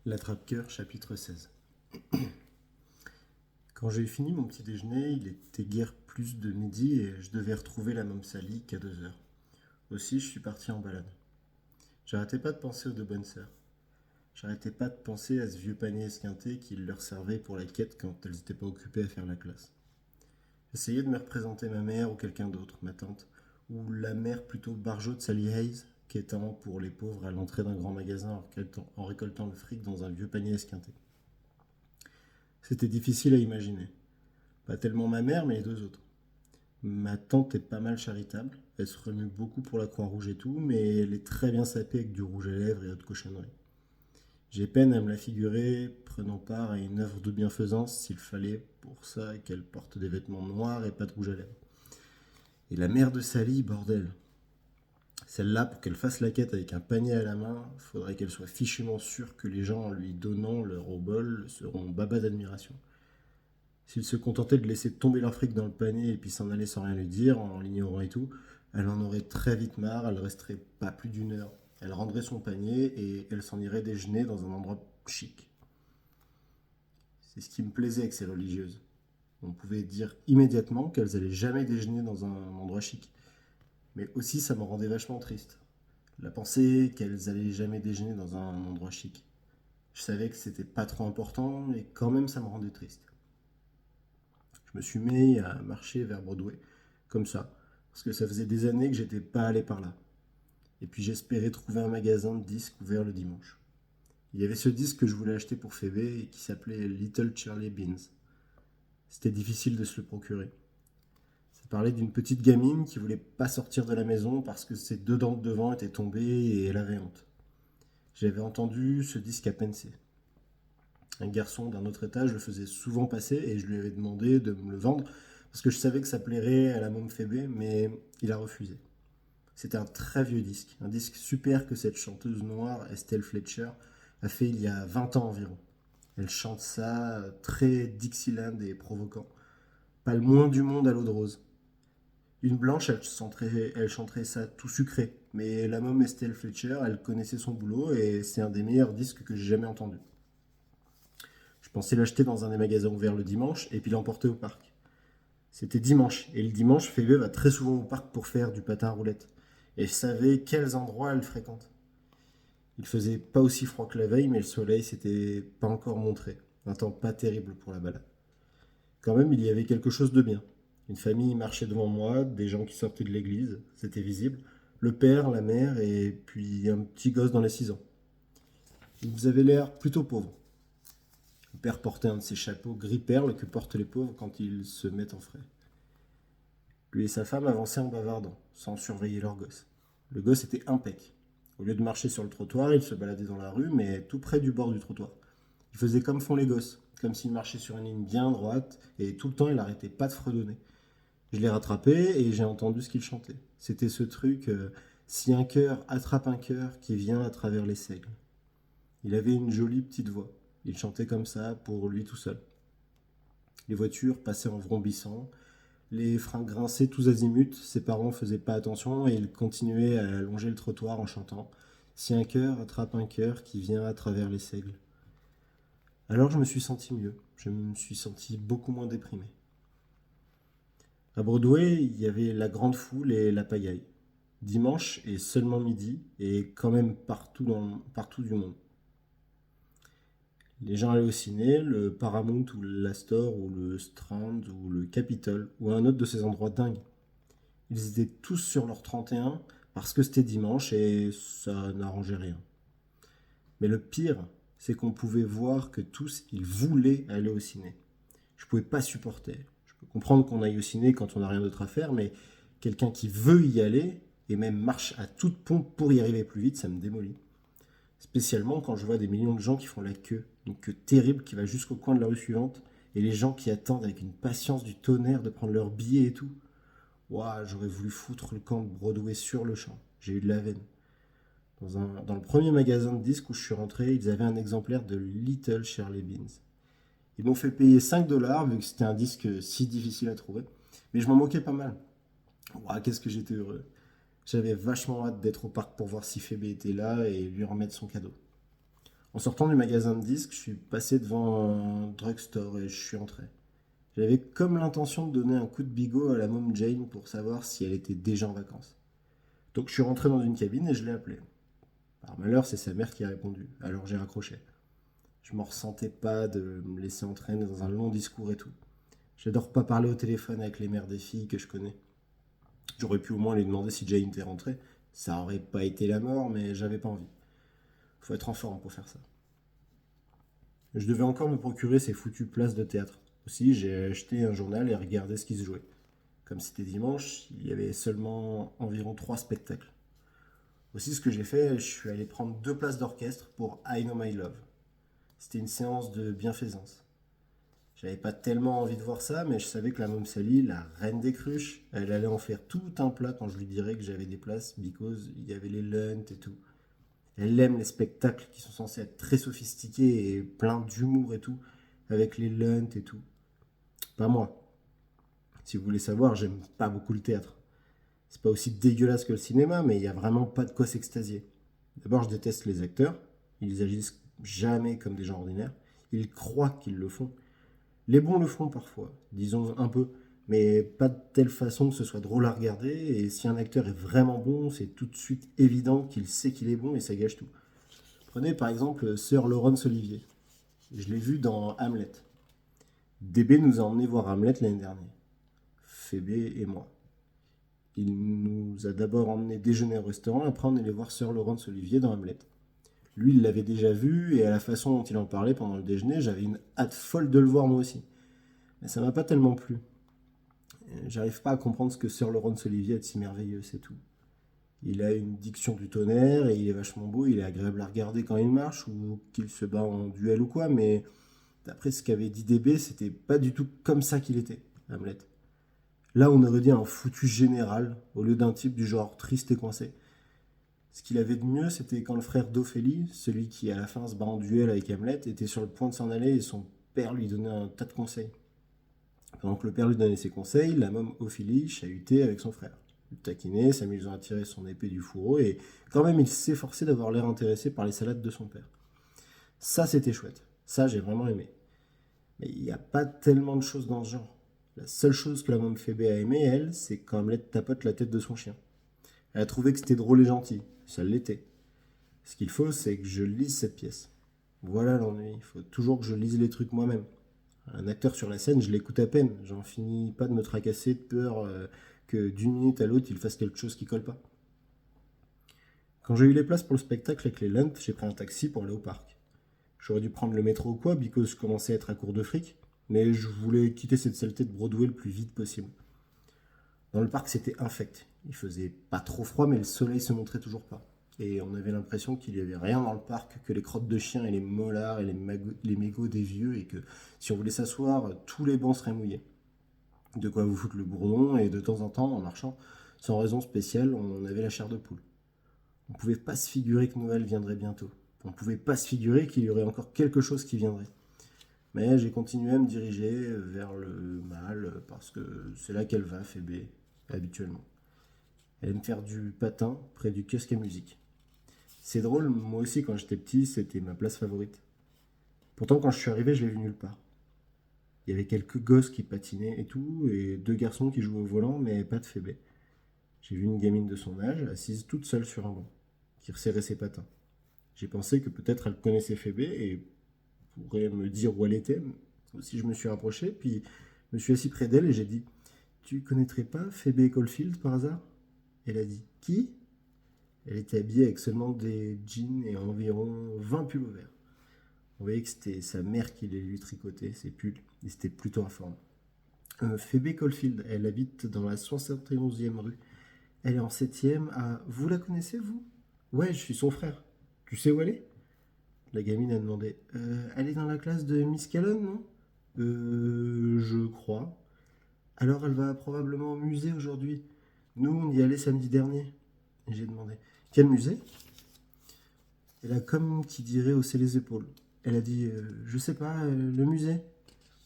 L'attrape-cœur, chapitre 16. Quand j'ai fini mon petit déjeuner, il était guère plus de midi et je devais retrouver la môme Sally qu'à 2 heures. Aussi, je suis parti en balade. J'arrêtais pas de penser aux deux bonnes sœurs. J'arrêtais pas de penser à ce vieux panier esquinté qui leur servait pour la quête quand elles étaient pas occupées à faire la classe. J'essayais de me représenter ma mère ou quelqu'un d'autre, ma tante, ou la mère plutôt barjot de Sally Hayes, quêtant pour les pauvres à l'entrée d'un grand magasin en récoltant le fric dans un vieux panier esquinté. C'était difficile à imaginer. Pas tellement ma mère, mais les deux autres. Ma tante est pas mal charitable. Elle se remue beaucoup pour la Croix-Rouge et tout, mais elle est très bien sapée avec du rouge à lèvres et autres cochonneries. J'ai peine à me la figurer prenant part à une œuvre de bienfaisance s'il fallait pour ça qu'elle porte des vêtements noirs et pas de rouge à lèvres. Et la mère de Sally, bordel. Celle-là, pour qu'elle fasse la quête avec un panier à la main, faudrait qu'elle soit fichument sûre que les gens, en lui donnant leur obol, seront baba d'admiration. S'ils se contentaient de laisser tomber leur fric dans le panier et puis s'en aller sans rien lui dire, en l'ignorant et tout, elle en aurait très vite marre, elle resterait pas plus d'une heure. Elle rendrait son panier et elle s'en irait déjeuner dans un endroit chic. C'est ce qui me plaisait avec ces religieuses. On pouvait dire immédiatement qu'elles allaient jamais déjeuner dans un endroit chic. Mais aussi ça me rendait vachement triste. La pensée qu'elles allaient jamais déjeuner dans un endroit chic. Je savais que c'était pas trop important, mais quand même ça me rendait triste. Je me suis mis à marcher vers Broadway, comme ça, parce que ça faisait des années que j'étais pas allé par là. Et puis j'espérais trouver un magasin de disques ouvert le dimanche. Il y avait ce disque que je voulais acheter pour Phoebe et qui s'appelait Little Charlie Beans. C'était difficile de se le procurer. Ça parlait d'une petite gamine qui voulait pas sortir de la maison parce que ses deux dents de devant étaient tombées et elle avait honte. J'avais entendu ce disque à Pensée. Un garçon d'un autre étage le faisait souvent passer et je lui avais demandé de me le vendre parce que je savais que ça plairait à la môme Phébé, mais il a refusé. C'était un très vieux disque, un disque super que cette chanteuse noire, Estelle Fletcher, a fait il y a 20 ans environ. Elle chante ça très Dixieland et provoquant. Pas le moins du monde à l'eau de rose. Une blanche, elle chanterait ça tout sucré, mais la môme Estelle Fletcher, elle connaissait son boulot et c'est un des meilleurs disques que j'ai jamais entendu. Je pensais l'acheter dans un des magasins ouverts le dimanche et puis l'emporter au parc. C'était dimanche, et le dimanche, Phoebe va très souvent au parc pour faire du patin à roulettes. Et je savais quels endroits elle fréquente. Il faisait pas aussi froid que la veille, mais le soleil s'était pas encore montré. Un temps pas terrible pour la balade. Quand même, il y avait quelque chose de bien. Une famille marchait devant moi, des gens qui sortaient de l'église, c'était visible. Le père, la mère, et puis un petit gosse dans les 6 ans. Ils avaient l'air plutôt pauvres. Le père portait un de ces chapeaux gris perle que portent les pauvres quand ils se mettent en frais. Lui et sa femme avançaient en bavardant, sans surveiller leur gosse. Le gosse était impec. Au lieu de marcher sur le trottoir, il se baladait dans la rue, mais tout près du bord du trottoir. Il faisait comme font les gosses, comme s'il marchait sur une ligne bien droite, et tout le temps il n'arrêtait pas de fredonner. Je l'ai rattrapé et j'ai entendu ce qu'il chantait. C'était ce truc si un cœur attrape un cœur qui vient à travers les seigles. Il avait une jolie petite voix. Il chantait comme ça pour lui tout seul. Les voitures passaient en vrombissant, les freins grinçaient tous azimuts, ses parents faisaient pas attention et ils continuaient à longer le trottoir en chantant si un cœur attrape un cœur qui vient à travers les seigles. Alors je me suis senti mieux, je me suis senti beaucoup moins déprimé. À Broadway, il y avait la grande foule et la pagaille. Dimanche et seulement midi, et quand même partout du monde. Les gens allaient au ciné, le Paramount ou l'Astor ou le Strand ou le Capitol ou un autre de ces endroits dingues. Ils étaient tous sur leur 31 parce que c'était dimanche et ça n'arrangeait rien. Mais le pire, c'est qu'on pouvait voir que tous, ils voulaient aller au ciné. Je pouvais pas supporter. Je peux comprendre qu'on aille au ciné quand on n'a rien d'autre à faire, mais quelqu'un qui veut y aller et même marche à toute pompe pour y arriver plus vite, ça me démolit. Spécialement quand je vois des millions de gens qui font la queue, une queue terrible qui va jusqu'au coin de la rue suivante, et les gens qui attendent avec une patience du tonnerre de prendre leur billet et tout. Ouah, j'aurais voulu foutre le camp de Broadway sur le champ. J'ai eu de la veine. Dans le premier magasin de disques où je suis rentré, ils avaient un exemplaire de Little Shirley Beans. Ils m'ont fait payer 5 $ vu que c'était un disque si difficile à trouver. Mais je m'en moquais pas mal. Ouah, qu'est-ce que j'étais heureux. J'avais vachement hâte d'être au parc pour voir si Phoebe était là et lui remettre son cadeau. En sortant du magasin de disques, je suis passé devant un drugstore et je suis entré. J'avais comme l'intention de donner un coup de bigot à la môme Jane pour savoir si elle était déjà en vacances. Donc je suis rentré dans une cabine et je l'ai appelée. Par malheur, c'est sa mère qui a répondu, alors j'ai raccroché. Je me ressentais pas de me laisser entraîner dans un long discours et tout. J'adore pas parler au téléphone avec les mères des filles que je connais. J'aurais pu au moins lui demander si Jane était rentrée. Ça aurait pas été la mort, mais j'avais pas envie. Faut être en forme pour faire ça. Je devais encore me procurer ces foutues places de théâtre. Aussi, j'ai acheté un journal et regardé ce qui se jouait. Comme c'était dimanche, il y avait seulement environ 3 spectacles. Aussi, ce que j'ai fait, je suis allé prendre 2 places d'orchestre pour I Know My Love. C'était une séance de bienfaisance. J'avais pas tellement envie de voir ça, mais je savais que la môme Sally, la reine des cruches, elle allait en faire tout un plat quand je lui dirais que j'avais des places, because il y avait les lunts et tout. Elle aime les spectacles qui sont censés être très sophistiqués et pleins d'humour et tout, avec les lunts et tout. Pas moi. Si vous voulez savoir, j'aime pas beaucoup le théâtre. C'est pas aussi dégueulasse que le cinéma, mais il y a vraiment pas de quoi s'extasier. D'abord, je déteste les acteurs. Ils agissent jamais comme des gens ordinaires. Ils croient qu'ils le font. Les bons le font parfois, disons un peu, mais pas de telle façon que ce soit drôle à regarder. Et si un acteur est vraiment bon, c'est tout de suite évident qu'il sait qu'il est bon et ça gâche tout. Prenez par exemple Sir Laurence Olivier. Je l'ai vu dans Hamlet. DB nous a emmenés voir Hamlet l'année dernière. Phébé et moi. Il nous a d'abord emmenés déjeuner au restaurant, après on est allé voir Sir Laurence Olivier dans Hamlet. Lui, il l'avait déjà vu, et à la façon dont il en parlait pendant le déjeuner, j'avais une hâte folle de le voir moi aussi. Mais ça m'a pas tellement plu. J'arrive pas à comprendre ce que Sir Laurence Olivier a de si merveilleux, c'est tout. Il a une diction du tonnerre, et il est vachement beau, il est agréable à regarder quand il marche, ou qu'il se bat en duel ou quoi, mais d'après ce qu'avait dit DB, c'était pas du tout comme ça qu'il était, Hamlet. Là, on aurait dit un foutu général, au lieu d'un type du genre triste et coincé. Ce qu'il avait de mieux, c'était quand le frère d'Ophélie, celui qui à la fin se bat en duel avec Hamlet, était sur le point de s'en aller et son père lui donnait un tas de conseils. Pendant que le père lui donnait ses conseils, la môme Ophélie chahutait avec son frère. Il le taquinait, s'amusant à tirer son épée du fourreau, et quand même il s'efforçait d'avoir l'air intéressé par les salades de son père. Ça, c'était chouette. Ça, j'ai vraiment aimé. Mais il n'y a pas tellement de choses dans ce genre. La seule chose que la môme Phébé a aimé, elle, c'est quand Hamlet tapote la tête de son chien. Elle a trouvé que c'était drôle et gentil. Ça l'était. Ce qu'il faut, c'est que je lise cette pièce. Voilà l'ennui. Il faut toujours que je lise les trucs moi-même. Un acteur sur la scène, je l'écoute à peine. J'en finis pas de me tracasser de peur que d'une minute à l'autre, il fasse quelque chose qui colle pas. Quand j'ai eu les places pour le spectacle avec les lunts, j'ai pris un taxi pour aller au parc. J'aurais dû prendre le métro ou quoi, because je commençais à être à court de fric, mais je voulais quitter cette saleté de Broadway le plus vite possible. Dans le parc, c'était infect. Il faisait pas trop froid, mais le soleil se montrait toujours pas. Et on avait l'impression qu'il y avait rien dans le parc que les crottes de chiens et les molards et les mégots des vieux, et que si on voulait s'asseoir, tous les bancs seraient mouillés. De quoi vous foutre le bourdon, et de temps en temps, en marchant, sans raison spéciale, on avait la chair de poule. On pouvait pas se figurer que Noël viendrait bientôt. On pouvait pas se figurer qu'il y aurait encore quelque chose qui viendrait. Mais j'ai continué à me diriger vers le mal, parce que c'est là qu'elle va, Phébé, habituellement. Elle aime faire du patin près du kiosque à musique. C'est drôle, moi aussi quand j'étais petit, c'était ma place favorite. Pourtant quand je suis arrivé, je l'ai vu nulle part. Il y avait quelques gosses qui patinaient et tout, et 2 garçons qui jouaient au volant, mais pas de Phébé. J'ai vu une gamine de son âge, assise toute seule sur un banc, qui resserrait ses patins. J'ai pensé que peut-être elle connaissait Phébé et pourrait me dire où elle était. Aussi je me suis rapproché, puis je me suis assis près d'elle et j'ai dit: Tu connaîtrais pas Phébé Caulfield par hasard? Elle a dit: Qui? Elle était habillée avec seulement des jeans et environ 20 pulls verts. On voyait que c'était sa mère qui les lui tricotait, ces pulls, et c'était plutôt en forme. Phoebe Caulfield, elle habite dans la 71e rue. Elle est en 7e à... Vous la connaissez, vous? Ouais, je suis son frère. Tu sais où elle est? La gamine a demandé. Elle est dans la classe de Miss Callum, non? Je crois. Alors elle va probablement au musée aujourd'hui. Nous, on y allait samedi dernier. Et j'ai demandé: Quel musée? Elle a comme qui dirait haussé les épaules. Elle a dit: Je sais pas, le musée.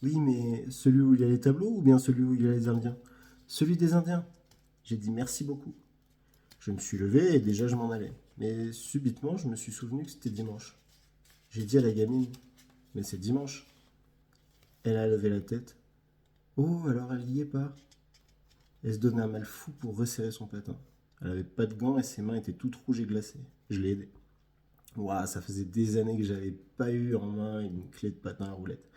Oui, mais celui où il y a les tableaux ou bien celui où il y a les Indiens? Celui des Indiens. J'ai dit merci beaucoup. Je me suis levé et déjà je m'en allais. Mais subitement, je me suis souvenu que c'était dimanche. J'ai dit à la gamine, mais c'est dimanche. Elle a levé la tête. Oh, alors elle y est pas. Elle se donnait un mal fou pour resserrer son patin. Elle avait pas de gants et ses mains étaient toutes rouges et glacées. Je l'ai aidée. Ouah, ça faisait des années que j'avais pas eu en main une clé de patin à roulette.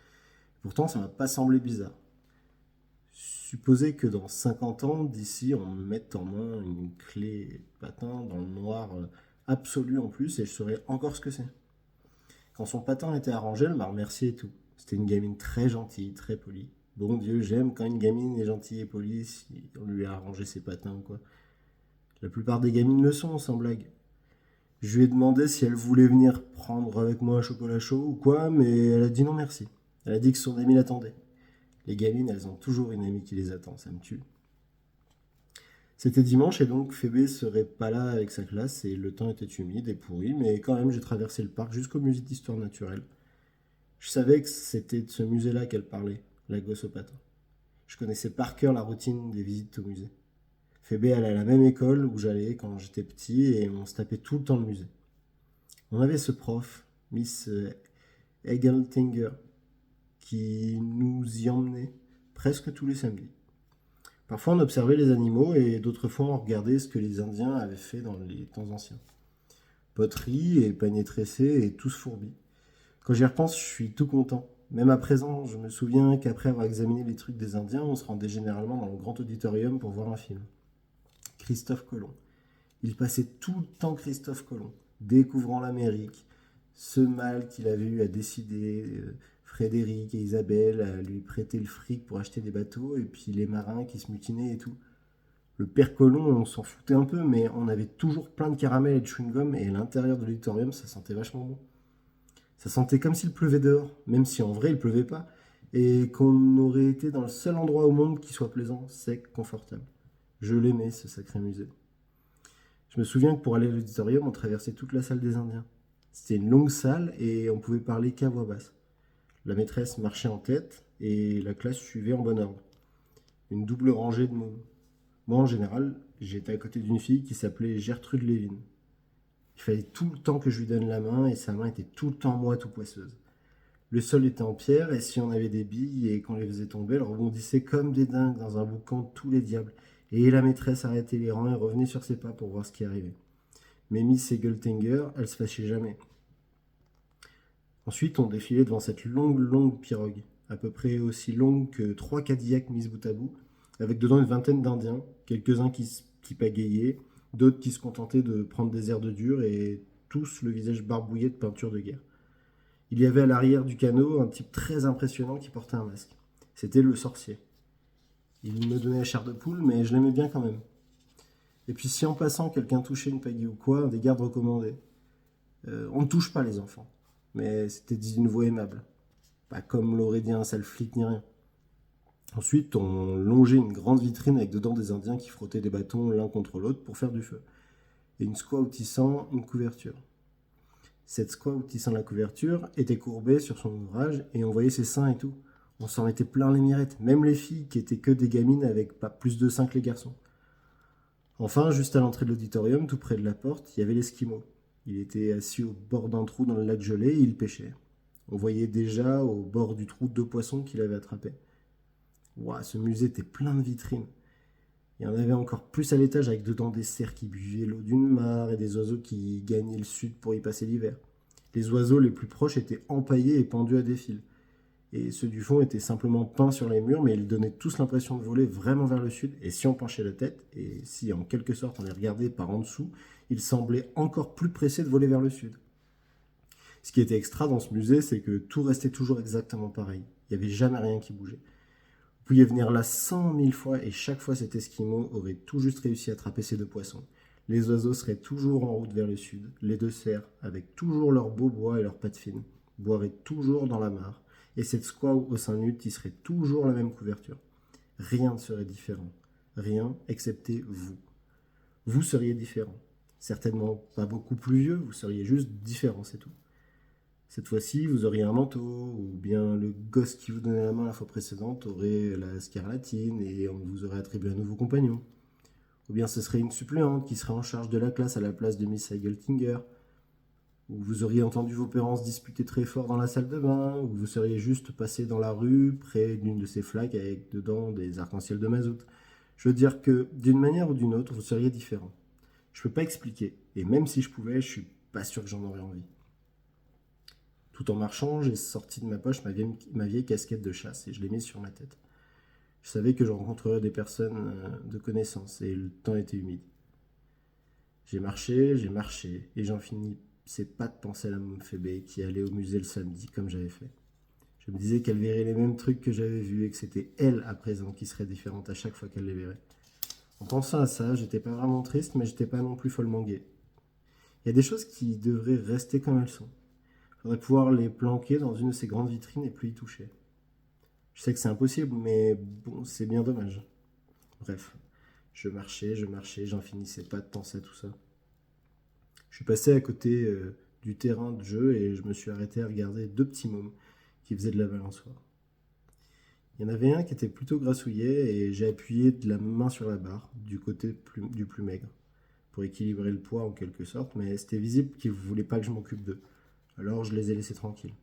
Pourtant, ça m'a pas semblé bizarre. Supposez que dans 50 ans, d'ici, on me mette en main une clé de patin dans le noir absolu en plus et je saurais encore ce que c'est. Quand son patin était arrangé, elle m'a remercié et tout. C'était une gamine très gentille, très polie. Bon Dieu, j'aime quand une gamine est gentille et polie, si on lui a arrangé ses patins ou quoi. La plupart des gamines le sont, sans blague. Je lui ai demandé si elle voulait venir prendre avec moi un chocolat chaud ou quoi, mais elle a dit non merci. Elle a dit que son amie l'attendait. Les gamines, elles ont toujours une amie qui les attend, ça me tue. C'était dimanche et donc Phébé serait pas là avec sa classe et le temps était humide et pourri, mais quand même j'ai traversé le parc jusqu'au musée d'histoire naturelle. Je savais que c'était de ce musée-là qu'elle parlait, la gosse au patin. Je connaissais par cœur la routine des visites au musée. Phébé allait à la même école où j'allais quand j'étais petit et on se tapait tout le temps le musée. On avait ce prof, Miss Egeltinger, qui nous y emmenait presque tous les samedis. Parfois on observait les animaux et d'autres fois on regardait ce que les Indiens avaient fait dans les temps anciens. Poterie et paniers tressés et tous fourbis. Quand j'y repense, je suis tout content. Même à présent, je me souviens qu'après avoir examiné les trucs des Indiens, on se rendait généralement dans le grand auditorium pour voir un film. Christophe Colomb. Il passait tout le temps Christophe Colomb, découvrant l'Amérique, ce mal qu'il avait eu à décider, Frédéric et Isabelle à lui prêter le fric pour acheter des bateaux, et puis les marins qui se mutinaient et tout. Le père Colomb, on s'en foutait un peu, mais on avait toujours plein de caramels et de chewing-gum, et à l'intérieur de l'auditorium, ça sentait vachement bon. Ça sentait comme s'il pleuvait dehors, même si en vrai il pleuvait pas, et qu'on aurait été dans le seul endroit au monde qui soit plaisant, sec, confortable. Je l'aimais, ce sacré musée. Je me souviens que pour aller à l'auditorium, on traversait toute la salle des Indiens. C'était une longue salle et on pouvait parler qu'à voix basse. La maîtresse marchait en tête et la classe suivait en bon ordre. Une double rangée de mots. Moi, en général, j'étais à côté d'une fille qui s'appelait Gertrude Lévin. Il fallait tout le temps que je lui donne la main et sa main était tout le temps moite ou poisseuse. Le sol était en pierre et si on avait des billes et qu'on les faisait tomber, elles rebondissaient comme des dingues dans un boucan de tous les diables. Et la maîtresse arrêtait les rangs et revenait sur ses pas pour voir ce qui arrivait. Mais Miss Egeltinger, elle se fâchait jamais. Ensuite, on défilait devant cette longue pirogue, à peu près aussi longue que 3 Cadillacs mis bout à bout, avec dedans une vingtaine d'Indiens, quelques-uns qui pagayaient, d'autres qui se contentaient de prendre des airs de dur et tous le visage barbouillé de peinture de guerre. Il y avait à l'arrière du canot un type très impressionnant qui portait un masque. C'était le sorcier. Il me donnait la chair de poule, mais je l'aimais bien quand même. Et puis si en passant quelqu'un touchait une pagaie ou quoi, un des gardes recommandait. On ne touche pas les enfants. Mais c'était dit d'une voix aimable. Pas comme l'aurait dit un sale flic ni rien. Ensuite, on longeait une grande vitrine avec dedans des Indiens qui frottaient des bâtons l'un contre l'autre pour faire du feu. Et une squaw tissant une couverture. Cette squaw tissant la couverture était courbée sur son ouvrage et on voyait ses seins et tout. On s'en mettait plein les mirettes, même les filles qui étaient que des gamines avec pas plus de seins que les garçons. Enfin, juste à l'entrée de l'auditorium, tout près de la porte, il y avait l'Esquimau. Il était assis au bord d'un trou dans le lac gelé et il pêchait. On voyait déjà au bord du trou 2 poissons qu'il avait attrapés. Ouah, ce musée était plein de vitrines. Il y en avait encore plus à l'étage avec dedans des cerfs qui buvaient l'eau d'une mare et des oiseaux qui gagnaient le sud pour y passer l'hiver. Les oiseaux les plus proches étaient empaillés et pendus à des fils. Et ceux du fond étaient simplement peints sur les murs, mais ils donnaient tous l'impression de voler vraiment vers le sud. Et si on penchait la tête, et si en quelque sorte on les regardait par en dessous, ils semblaient encore plus pressés de voler vers le sud. Ce qui était extra dans ce musée, c'est que tout restait toujours exactement pareil. Il n'y avait jamais rien qui bougeait. Vous pouviez venir là 100 000 fois et chaque fois cet Esquimau aurait tout juste réussi à attraper ces 2 poissons. Les oiseaux seraient toujours en route vers le sud. Les 2 cerfs, avec toujours leurs beaux bois et leurs pattes fines, boiraient toujours dans la mare. Et cette squaw au sein nu tisserait toujours la même couverture. Rien ne serait différent. Rien, excepté vous. Vous seriez différent. Certainement pas beaucoup plus vieux, vous seriez juste différent, c'est tout. Cette fois-ci, vous auriez un manteau, ou bien le gosse qui vous donnait la main la fois précédente aurait la scarlatine et on vous aurait attribué un nouveau compagnon. Ou bien ce serait une suppléante qui serait en charge de la classe à la place de Miss Egeltinger. où vous auriez entendu vos parents se disputer très fort dans la salle de bain, où vous seriez juste passé dans la rue près d'une de ces flaques avec dedans des arcs-en-ciel de mazout. Je veux dire que d'une manière ou d'une autre, vous seriez différent. Je peux pas expliquer, et même si je pouvais, je suis pas sûr que j'en aurais envie. Tout en marchant, j'ai sorti de ma poche ma vieille casquette de chasse et je l'ai mise sur ma tête. Je savais que je rencontrerais des personnes de connaissance et le temps était humide. J'ai marché et j'en finissais pas de penser à la môme Phébé qui allait au musée le samedi comme j'avais fait. Je me disais qu'elle verrait les mêmes trucs que j'avais vus et que c'était elle à présent qui serait différente à chaque fois qu'elle les verrait. En pensant à ça, j'étais pas vraiment triste mais j'étais pas non plus follement gai. Il y a des choses qui devraient rester comme elles sont. Il faudrait pouvoir les planquer dans une de ces grandes vitrines et plus y toucher. Je sais que c'est impossible mais bon, c'est bien dommage. Bref, je marchais, j'en finissais pas de penser à tout ça. Je suis passé à côté du terrain de jeu et je me suis arrêté à regarder deux petits mômes qui faisaient de la balançoire. Il y en avait un qui était plutôt grassouillet et j'ai appuyé de la main sur la barre du côté du plus maigre pour équilibrer le poids en quelque sorte, mais c'était visible qu'ils ne voulaient pas que je m'occupe d'eux. Alors je les ai laissés tranquilles.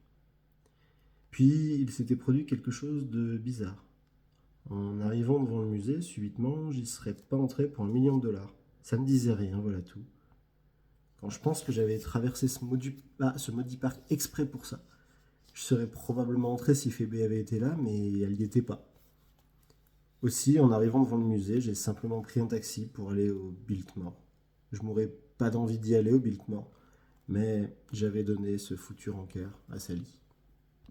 Puis il s'était produit quelque chose de bizarre. En arrivant devant le musée, subitement, j'y serais pas entré pour $1 000 000. Ça me disait rien, voilà tout. Quand je pense que j'avais traversé ce maudit parc exprès pour ça. Je serais probablement entré si Phébé avait été là, mais elle n'y était pas. Aussi, en arrivant devant le musée, j'ai simplement pris un taxi pour aller au Biltmore. Je m'aurais pas d'envie d'y aller au Biltmore, mais j'avais donné ce foutu rancœur à Sally.